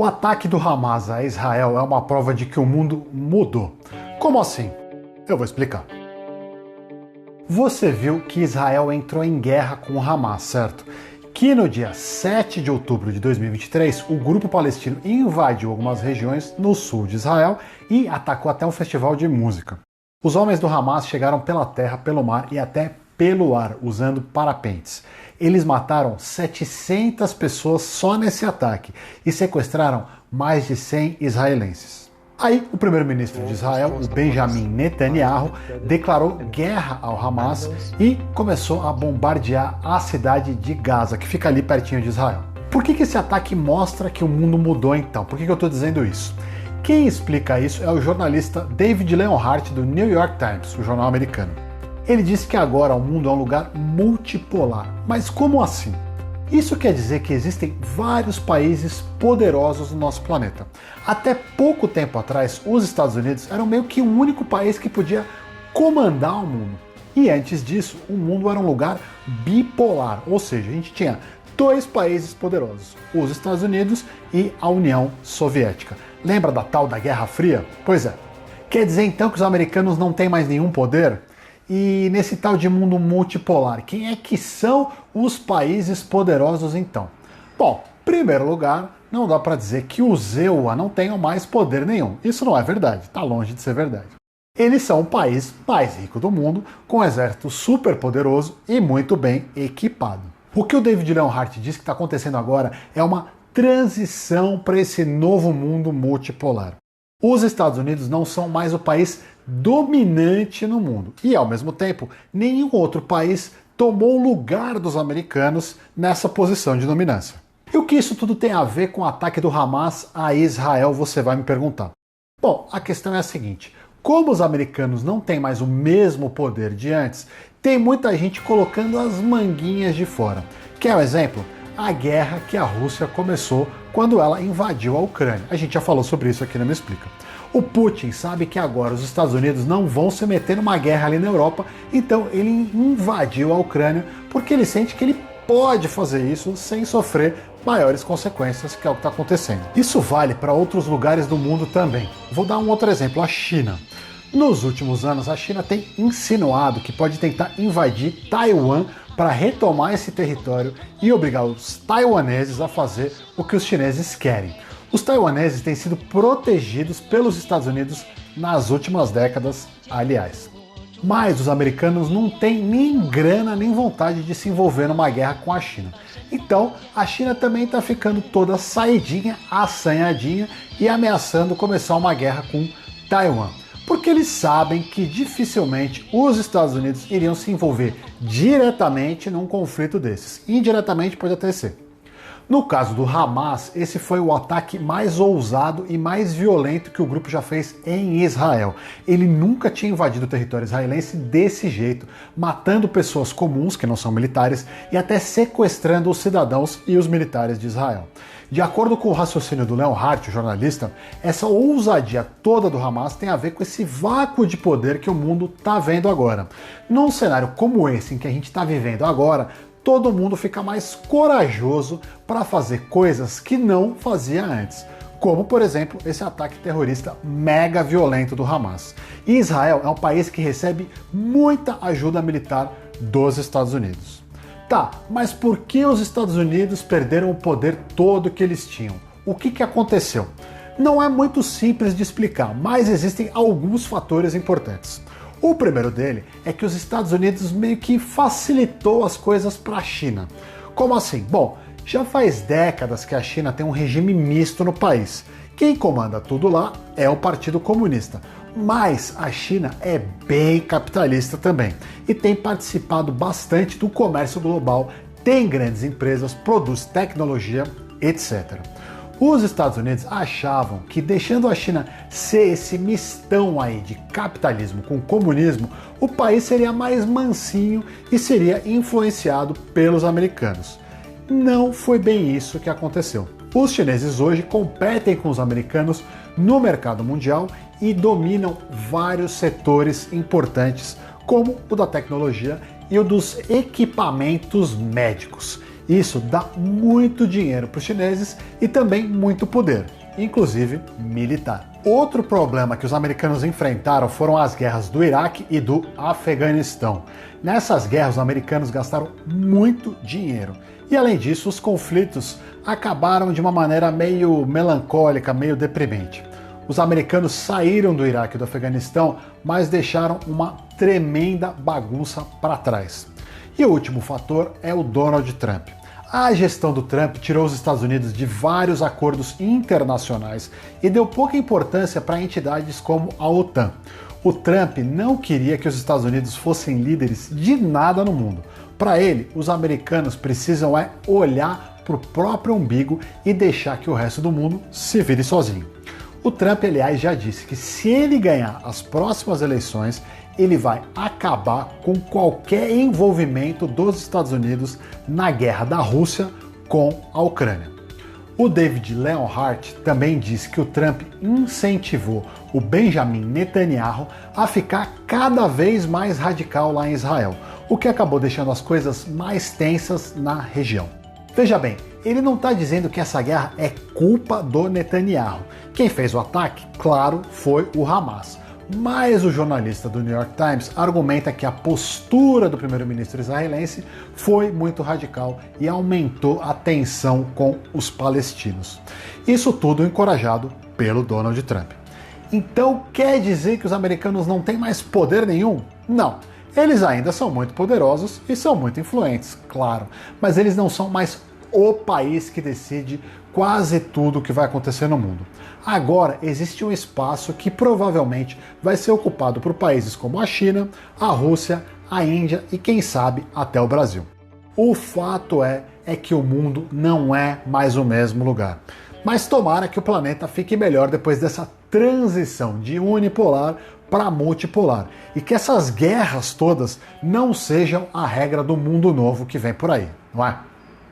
O ataque do Hamas a Israel é uma prova de que o mundo mudou. Como assim? Eu vou explicar. Você viu que Israel entrou em guerra com o Hamas, certo? Que no dia 7 de outubro de 2023, o grupo palestino invadiu algumas regiões no sul de Israel e atacou até um festival de música. Os homens do Hamas chegaram pela terra, pelo mar e até pelo ar, usando parapentes. Eles mataram 700 pessoas só nesse ataque e sequestraram mais de 100 israelenses. Aí, o primeiro-ministro de Israel, o Benjamin Netanyahu, declarou guerra ao Hamas e começou a bombardear a cidade de Gaza, que fica ali pertinho de Israel. Por que esse ataque mostra que o mundo mudou então? Por que eu estou dizendo isso? Quem explica isso é o jornalista David Leonhardt do New York Times, o jornal americano. Ele disse que agora o mundo é um lugar multipolar. Mas como assim? Isso quer dizer que existem vários países poderosos no nosso planeta. Até pouco tempo atrás, os Estados Unidos eram meio que o único país que podia comandar o mundo. E antes disso, o mundo era um lugar bipolar, ou seja, a gente tinha dois países poderosos, os Estados Unidos e a União Soviética. Lembra da tal da Guerra Fria? Pois é. Quer dizer então que os americanos não têm mais nenhum poder? E nesse tal de mundo multipolar, quem é que são os países poderosos então? Bom, em primeiro lugar, não dá para dizer que os EUA não tenham mais poder nenhum. Isso não é verdade, está longe de ser verdade. Eles são o país mais rico do mundo, com um exército super poderoso e muito bem equipado. O que o David Leonhardt diz que está acontecendo agora é uma transição para esse novo mundo multipolar. Os Estados Unidos não são mais o país dominante no mundo e, ao mesmo tempo, nenhum outro país tomou o lugar dos americanos nessa posição de dominância. E o que isso tudo tem a ver com o ataque do Hamas a Israel, você vai me perguntar. Bom, a questão é a seguinte: como os americanos não têm mais o mesmo poder de antes, tem muita gente colocando as manguinhas de fora. Quer um exemplo? A guerra que a Rússia começou quando ela invadiu a Ucrânia. A gente já falou sobre isso aqui no Me Explica. O Putin sabe que agora os Estados Unidos não vão se meter numa guerra ali na Europa, então ele invadiu a Ucrânia porque ele sente que ele pode fazer isso sem sofrer maiores consequências, que é o que está acontecendo. Isso vale para outros lugares do mundo também. Vou dar um outro exemplo, a China. Nos últimos anos, a China tem insinuado que pode tentar invadir Taiwan para retomar esse território e obrigar os taiwaneses a fazer o que os chineses querem. Os taiwaneses têm sido protegidos pelos Estados Unidos nas últimas décadas, aliás. Mas os americanos não têm nem grana nem vontade de se envolver numa guerra com a China. Então, a China também está ficando toda saidinha, assanhadinha e ameaçando começar uma guerra com Taiwan. Porque eles sabem que dificilmente os Estados Unidos iriam se envolver diretamente num conflito desses. Indiretamente pode até ser. No caso do Hamas, esse foi o ataque mais ousado e mais violento que o grupo já fez em Israel. Ele nunca tinha invadido o território israelense desse jeito, matando pessoas comuns, que não são militares, e até sequestrando os cidadãos e os militares de Israel. De acordo com o raciocínio do Leonhardt, o jornalista, essa ousadia toda do Hamas tem a ver com esse vácuo de poder que o mundo está vendo agora. Num cenário como esse em que a gente está vivendo agora, todo mundo fica mais corajoso para fazer coisas que não fazia antes. Como, por exemplo, esse ataque terrorista mega violento do Hamas. E Israel é um país que recebe muita ajuda militar dos Estados Unidos. Tá, mas por que os Estados Unidos perderam o poder todo que eles tinham? O que aconteceu? Não é muito simples de explicar, mas existem alguns fatores importantes. O primeiro dele é que os Estados Unidos meio que facilitou as coisas para a China. Como assim? Bom, já faz décadas que a China tem um regime misto no país. Quem comanda tudo lá é o Partido Comunista. Mas a China é bem capitalista também e tem participado bastante do comércio global, tem grandes empresas, produz tecnologia, etc. Os Estados Unidos achavam que deixando a China ser esse mistão aí de capitalismo com comunismo, o país seria mais mansinho e seria influenciado pelos americanos. Não foi bem isso que aconteceu. Os chineses hoje competem com os americanos no mercado mundial e dominam vários setores importantes, como o da tecnologia e o dos equipamentos médicos. Isso dá muito dinheiro para os chineses e também muito poder, inclusive militar. Outro problema que os americanos enfrentaram foram as guerras do Iraque e do Afeganistão. Nessas guerras, os americanos gastaram muito dinheiro. E além disso, os conflitos acabaram de uma maneira meio melancólica, meio deprimente. Os americanos saíram do Iraque e do Afeganistão, mas deixaram uma tremenda bagunça para trás. E o último fator é o Donald Trump. A gestão do Trump tirou os Estados Unidos de vários acordos internacionais e deu pouca importância para entidades como a OTAN. O Trump não queria que os Estados Unidos fossem líderes de nada no mundo. Para ele, os americanos precisam olhar para o próprio umbigo e deixar que o resto do mundo se vire sozinho. O Trump, aliás, já disse que se ele ganhar as próximas eleições, ele vai acabar com qualquer envolvimento dos Estados Unidos na guerra da Rússia com a Ucrânia. O David Leonhardt também disse que o Trump incentivou o Benjamin Netanyahu a ficar cada vez mais radical lá em Israel, o que acabou deixando as coisas mais tensas na região. Veja bem, ele não está dizendo que essa guerra é culpa do Netanyahu. Quem fez o ataque, claro, foi o Hamas. Mas o jornalista do New York Times argumenta que a postura do primeiro-ministro israelense foi muito radical e aumentou a tensão com os palestinos. Isso tudo encorajado pelo Donald Trump. Então quer dizer que os americanos não têm mais poder nenhum? Não. Eles ainda são muito poderosos e são muito influentes, claro, mas eles não são mais o país que decide quase tudo o que vai acontecer no mundo. Agora existe um espaço que provavelmente vai ser ocupado por países como a China, a Rússia, a Índia e quem sabe até o Brasil. O fato é que o mundo não é mais o mesmo lugar. Mas tomara que o planeta fique melhor depois dessa transição de unipolar para multipolar e que essas guerras todas não sejam a regra do mundo novo que vem por aí, não é?